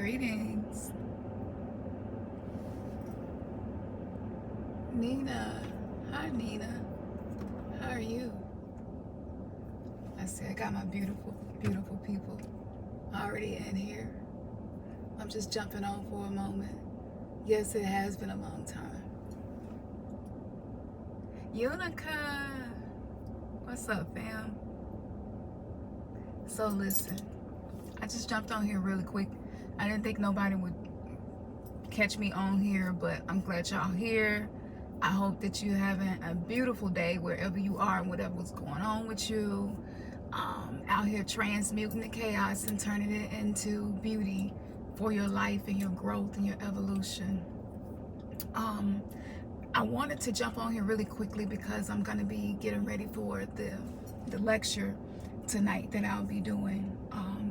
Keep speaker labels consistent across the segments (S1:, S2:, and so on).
S1: Greetings. Nina. Hi, Nina. How are you? I see I got my beautiful, beautiful people already in here. I'm just jumping on for a moment. Yes, it has been a long time. Unica. What's up, fam? So listen, I just jumped on here really quick. I didn't think nobody would catch me on here, but I'm glad y'all here. I hope that you're having a beautiful day wherever you are and whatever's going on with you. Out here transmuting the chaos and turning it into beauty for your life and your growth and your evolution. I wanted to jump on here really quickly because I'm going to be getting ready for the lecture tonight that I'll be doing.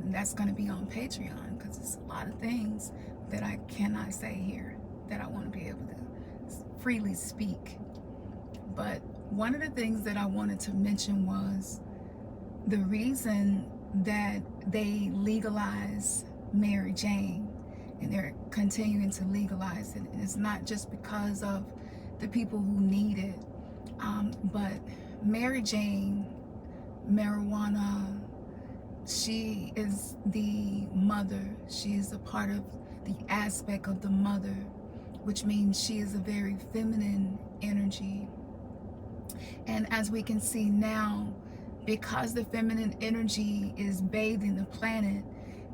S1: And that's going to be on Patreon because it's a lot of things that I cannot say here that I want to be able to freely speak. But one of the things that I wanted to mention was the reason that they legalize Mary Jane, and they're continuing to legalize it. And it's not just because of the people who need it, but Mary Jane, marijuana, she is the mother. She is a part of the aspect of the mother, which means she is a very feminine energy. And as we can see now, because the feminine energy is bathing the planet,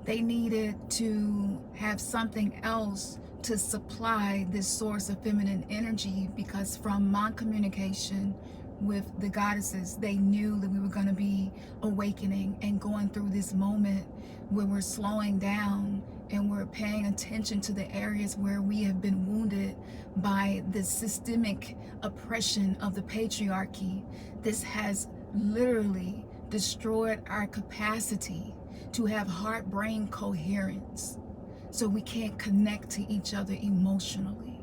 S1: they needed to have something else to supply this source of feminine energy, because from my communication with the goddesses, they knew that we were going to be awakening and going through this moment where we're slowing down and we're paying attention to the areas where we have been wounded by the systemic oppression of the patriarchy. This has literally destroyed our capacity to have heart-brain coherence, so we can't connect to each other emotionally.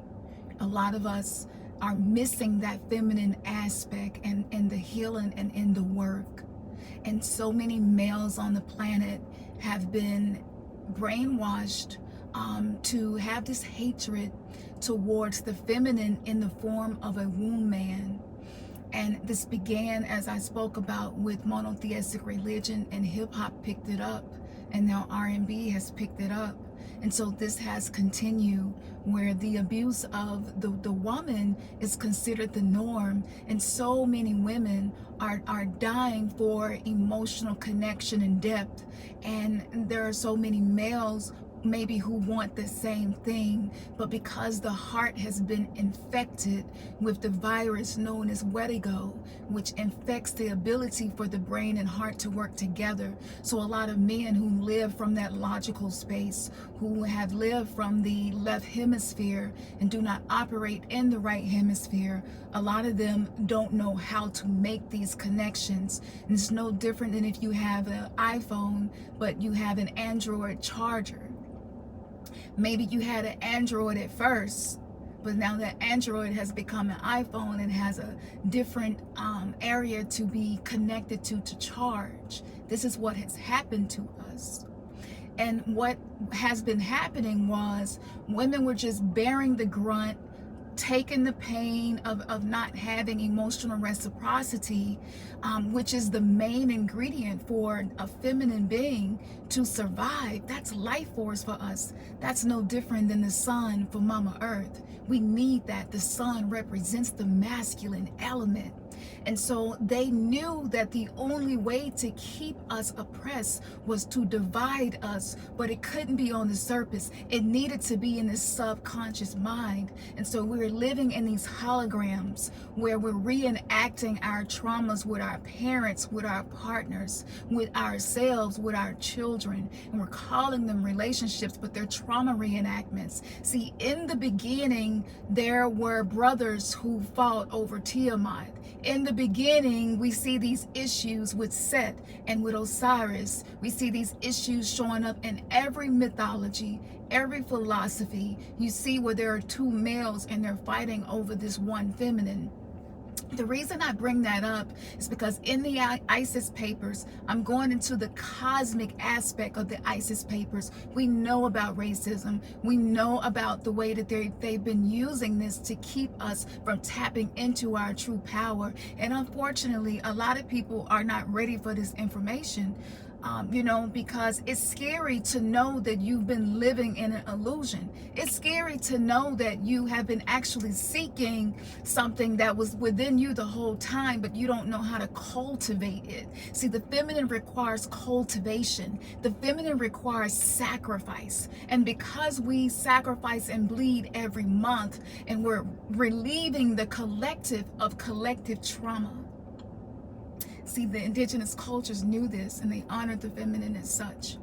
S1: A lot of us are missing that feminine aspect and in the healing and in the work. And so many males on the planet have been brainwashed to have this hatred towards the feminine in the form of a womb man. And this began, as I spoke about, with monotheistic religion, and hip-hop picked it up, and now R&B has picked it up. And so this has continued, where the abuse of the woman is considered the norm, and so many women are dying for emotional connection and depth. And there are so many males maybe who want the same thing, but because the heart has been infected with the virus known as Wedigo, which infects the ability for the brain and heart to work together. So a lot of men who live from that logical space, who have lived from the left hemisphere and do not operate in the right hemisphere, a lot of them don't know how to make these connections. And it's no different than if you have an iPhone but you have an Android charger. Maybe you had an Android at first, but now that Android has become an iPhone and has a different area to be connected to charge. This is what has happened to us. And what has been happening was women were just bearing the grunt, taking the pain of not having emotional reciprocity, which is the main ingredient for a feminine being to survive. That's life force for us. That's no different than the sun for Mama Earth. We need that. The sun represents the masculine element. And so they knew that the only way to keep us oppressed was to divide us, but it couldn't be on the surface. It needed to be in the subconscious mind. And so we're living in these holograms where we're reenacting our traumas with our parents, with our partners, with ourselves, with our children, and we're calling them relationships, but they're trauma reenactments. See, in the beginning, there were brothers who fought over Tiamat. In the beginning, we see these issues with Set and with Osiris. We see these issues showing up in every mythology, every philosophy. You see where there are two males and they're fighting over this one feminine. The reason I bring that up is because in the ISIS papers, I'm going into the cosmic aspect of the ISIS papers. We know about racism. We know about the way that they've been using this to keep us from tapping into our true power. And unfortunately, a lot of people are not ready for this information. Because it's scary to know that you've been living in an illusion. It's scary to know that you have been actually seeking something that was within you the whole time, but you don't know how to cultivate it. See, the feminine requires cultivation. The feminine requires sacrifice. And because we sacrifice and bleed every month, and we're relieving the collective of collective trauma. See, the indigenous cultures knew this, and they honored the feminine as such.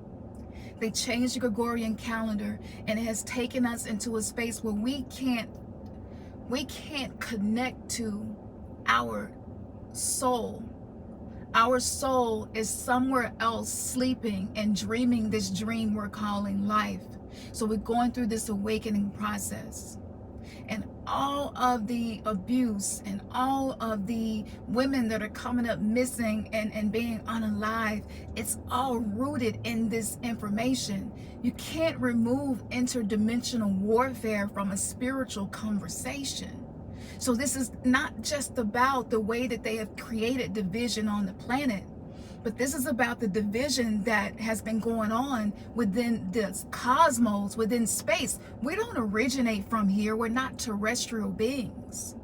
S1: They changed the Gregorian calendar, and it has taken us into a space where we can't connect to our soul. Our soul is somewhere else sleeping and dreaming this dream we're calling life. So we're going through this awakening process. And all of the abuse and all of the women that are coming up missing and being unalive, it's all rooted in this information. You can't remove interdimensional warfare from a spiritual conversation. So this is not just about the way that they have created division on the planet, but this is about the division that has been going on within the cosmos, within space. We don't originate from here. We're not terrestrial beings.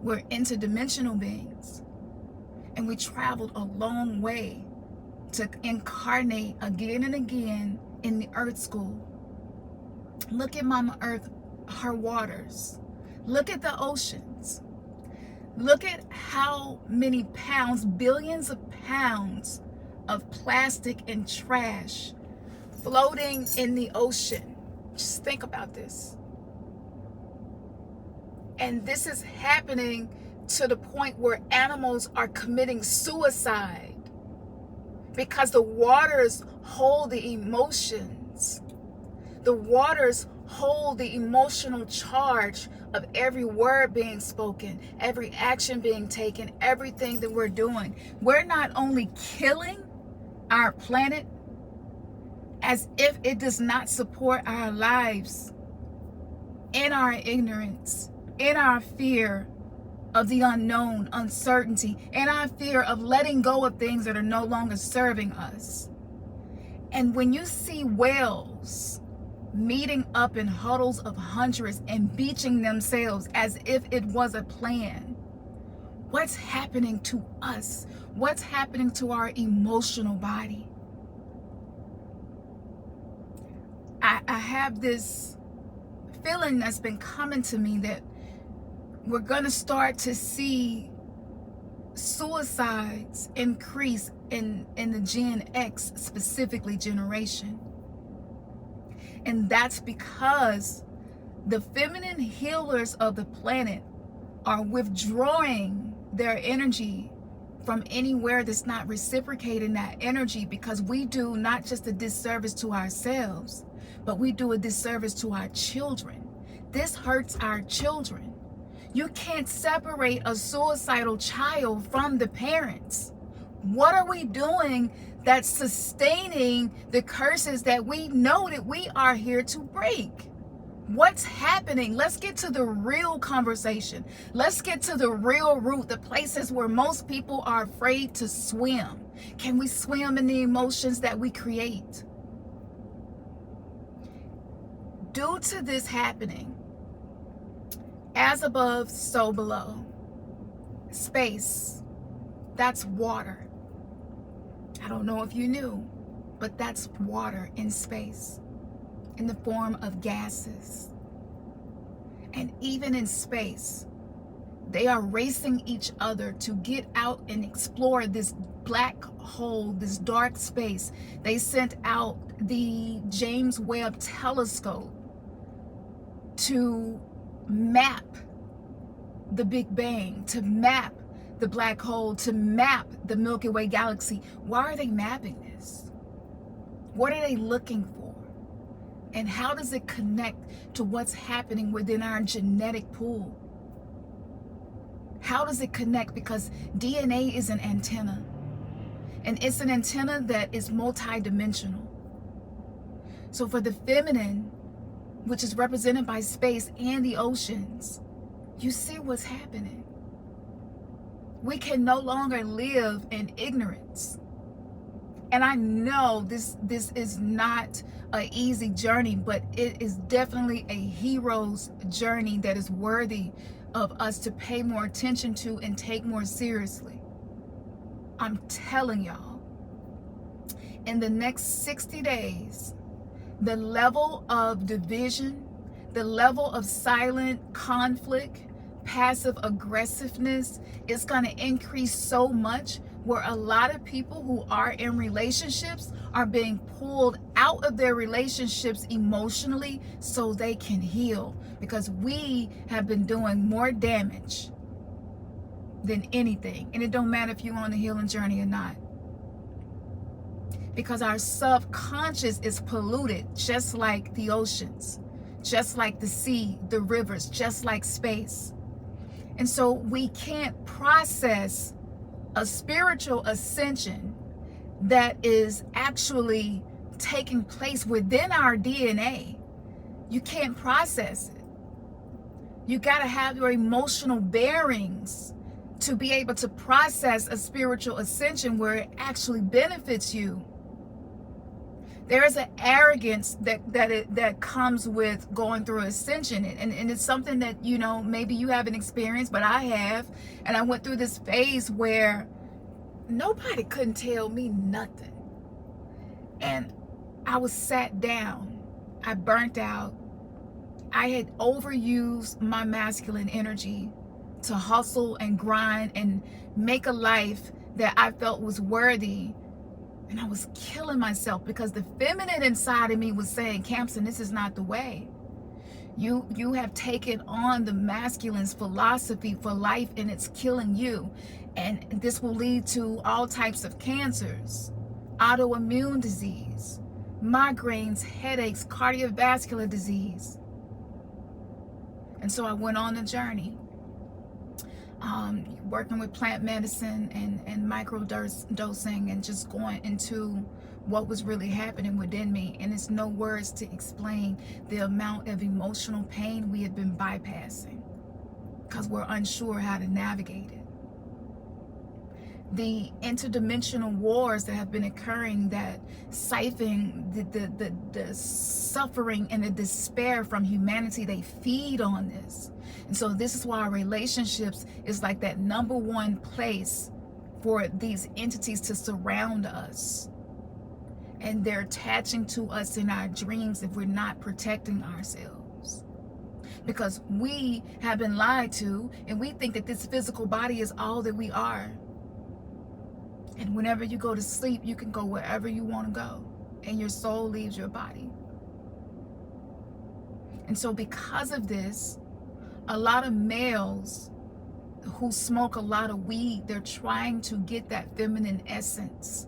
S1: We're interdimensional beings. And we traveled a long way to incarnate again and again in the Earth School. Look at Mama Earth, her waters. Look at the oceans. Look at how many pounds, billions of pounds of plastic and trash floating in the ocean. Just think about this. And this is happening to the point where animals are committing suicide because the waters hold the emotions. The waters hold the emotional charge of every word being spoken, every action being taken, everything that we're doing. We're not only killing our planet as if it does not support our lives, in our ignorance, in our fear of the unknown, uncertainty, in our fear of letting go of things that are no longer serving us. And when you see whales meeting up in huddles of hundreds and beaching themselves as if it was a plan, what's happening to us? What's happening to our emotional body? I have this feeling that's been coming to me that we're going to start to see suicides increase in the Gen X, specifically generation. And that's because the feminine healers of the planet are withdrawing their energy from anywhere that's not reciprocating that energy, because we do not just a disservice to ourselves, but we do a disservice to our children. This hurts our children. You can't separate a suicidal child from the parents. What are we doing that's sustaining the curses that we know that we are here to break? What's happening? Let's get to the real conversation. Let's get to the real root, the places where most people are afraid to swim. Can we swim in the emotions that we create? Due to this happening, as above, so below. Space, that's water. I don't know if you knew, but that's water in space, in the form of gases. And even in space, they are racing each other to get out and explore this black hole, this dark space. They sent out the James Webb telescope to map the Big Bang, to map the black hole, to map the Milky Way galaxy. Why are they mapping this? What are they looking for? And how does it connect to what's happening within our genetic pool? How does it connect? Because DNA is an antenna. And it's an antenna that is multidimensional. So for the feminine, which is represented by space and the oceans, you see what's happening. We can no longer live in ignorance. And I know this is not an easy journey, but it is definitely a hero's journey that is worthy of us to pay more attention to and take more seriously. I'm telling y'all, in the next 60 days, the level of division, the level of silent conflict, passive aggressiveness is going to increase so much, where a lot of people who are in relationships are being pulled out of their relationships emotionally so they can heal, because we have been doing more damage than anything. And it don't matter if you're on the healing journey or not, because our subconscious is polluted, just like the oceans, just like the sea, the rivers, just like space. And so we can't process a spiritual ascension that is actually taking place within our DNA. You can't process it. You got to have your emotional bearings to be able to process a spiritual ascension where it actually benefits you. There is an arrogance that comes with going through ascension, and it's something that, you know, maybe you haven't experienced, but I have. And I went through this phase where nobody couldn't tell me nothing, and I was sat down. I burnt out. I had overused my masculine energy to hustle and grind and make a life that I felt was worthy. And I was killing myself because the feminine inside of me was saying, Khamsin, this is not the way. You have taken on the masculine's philosophy for life, and it's killing you. And this will lead to all types of cancers, autoimmune disease, migraines, headaches, cardiovascular disease. And so I went on a journey, working with plant medicine and microdosing, and just going into what was really happening within me. And it's no words to explain the amount of emotional pain we had been bypassing because we're unsure how to navigate it. The interdimensional wars that have been occurring that siphon the suffering and the despair from humanity, they feed on this. And so this is why our relationships is like that number one place for these entities to surround us. And they're attaching to us in our dreams if we're not protecting ourselves. Because we have been lied to, and we think that this physical body is all that we are. And whenever you go to sleep, you can go wherever you want to go, and your soul leaves your body. And so because of this, a lot of males who smoke a lot of weed, they're trying to get that feminine essence.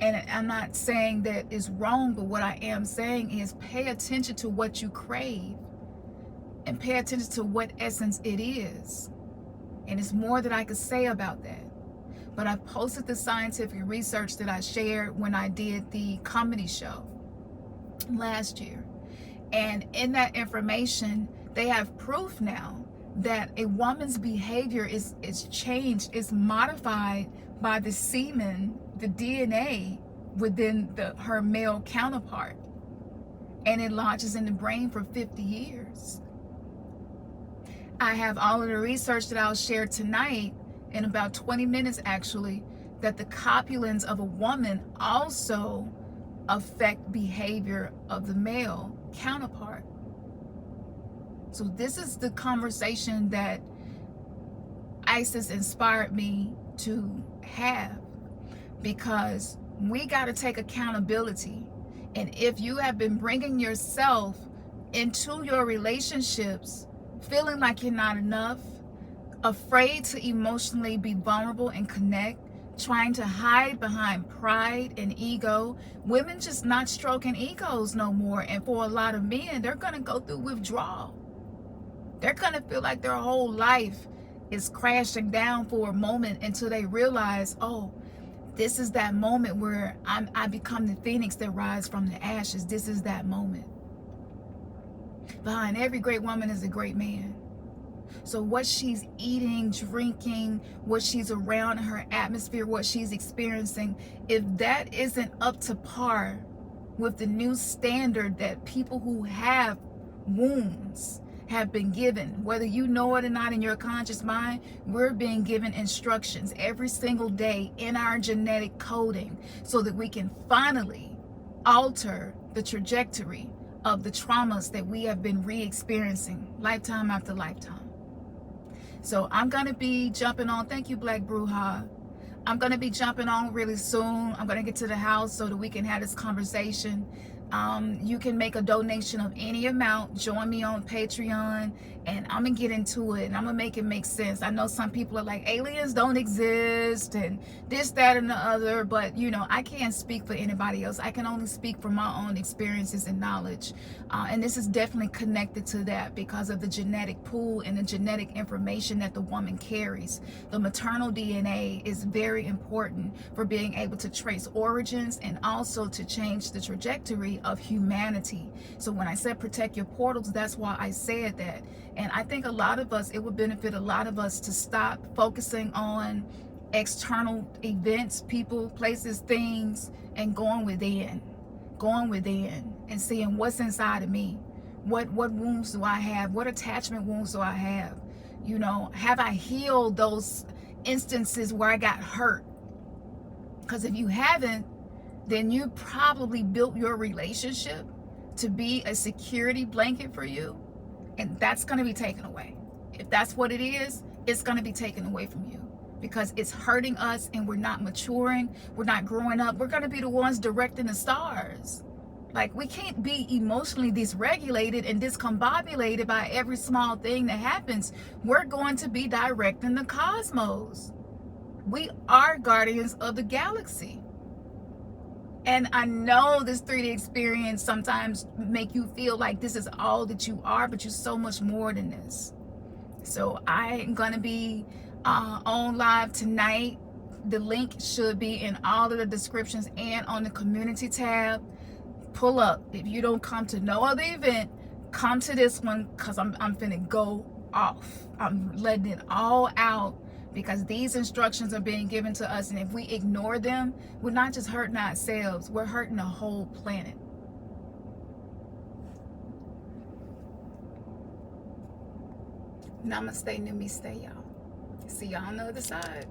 S1: And I'm not saying that it's wrong, but what I am saying is pay attention to what you crave and pay attention to what essence it is. And it's more that I could say about that. But I posted the scientific research that I shared when I did the comedy show last year. And in that information, they have proof now that a woman's behavior is changed, is modified by the semen, the DNA within her male counterpart. And it lodges in the brain for 50 years. I have all of the research that I'll share tonight in about 20 minutes actually, that the copulins of a woman also affect behavior of the male counterpart. So this is the conversation that Isis inspired me to have, because we got to take accountability. And if you have been bringing yourself into your relationships feeling like you're not enough, afraid to emotionally be vulnerable and connect, trying to hide behind pride and ego, women just not stroking egos no more. And for a lot of men, they're going to go through withdrawal. They're going to feel like their whole life is crashing down for a moment until they realize, oh, this is that moment where I become the phoenix that rise from the ashes. This is that moment. Behind every great woman is a great man. So what she's eating, drinking, what she's around in her atmosphere, what she's experiencing, if that isn't up to par with the new standard that people who have wounds have been given, whether you know it or not in your conscious mind, we're being given instructions every single day in our genetic coding so that we can finally alter the trajectory of the traumas that we have been re-experiencing lifetime after lifetime. So I'm going to be jumping on, thank you Black Bruja, I'm going to be jumping on really soon. I'm going to get to the house so that we can have this conversation. You can make a donation of any amount, join me on Patreon, and I'm going to get into it, and I'm going to make it make sense. I know some people are like, aliens don't exist, and this, that, and the other, but, you know, I can't speak for anybody else. I can only speak from my own experiences and knowledge, and this is definitely connected to that because of the genetic pool and the genetic information that the woman carries. The maternal DNA is very important for being able to trace origins and also to change the trajectory of humanity. So when I said protect your portals, that's why I said that. And I think a lot of us, it would benefit a lot of us to stop focusing on external events, people, places, things, and going within and seeing what's inside of me. What wounds do I have? What attachment wounds do I have? You know, have I healed those instances where I got hurt? Because if you haven't, then you probably built your relationship to be a security blanket for you, and that's going to be taken away. If that's what it is, it's going to be taken away from you because it's hurting us and we're not maturing, we're not growing up. We're going to be the ones directing the stars. Like, we can't be emotionally dysregulated and discombobulated by every small thing that happens. We're going to be directing the cosmos. We are guardians of the galaxy. And I know this 3D experience sometimes make you feel like this is all that you are, but you're so much more than this. So I'm going to be on live tonight. The link should be in all of the descriptions and on the community tab. Pull up. If you don't come to no other event, come to this one because I'm finna go off. I'm letting it all out because these instructions are being given to us, and if we ignore them, we're not just hurting ourselves, we're hurting the whole planet. Namaste, Namaste, y'all. See y'all on the other side.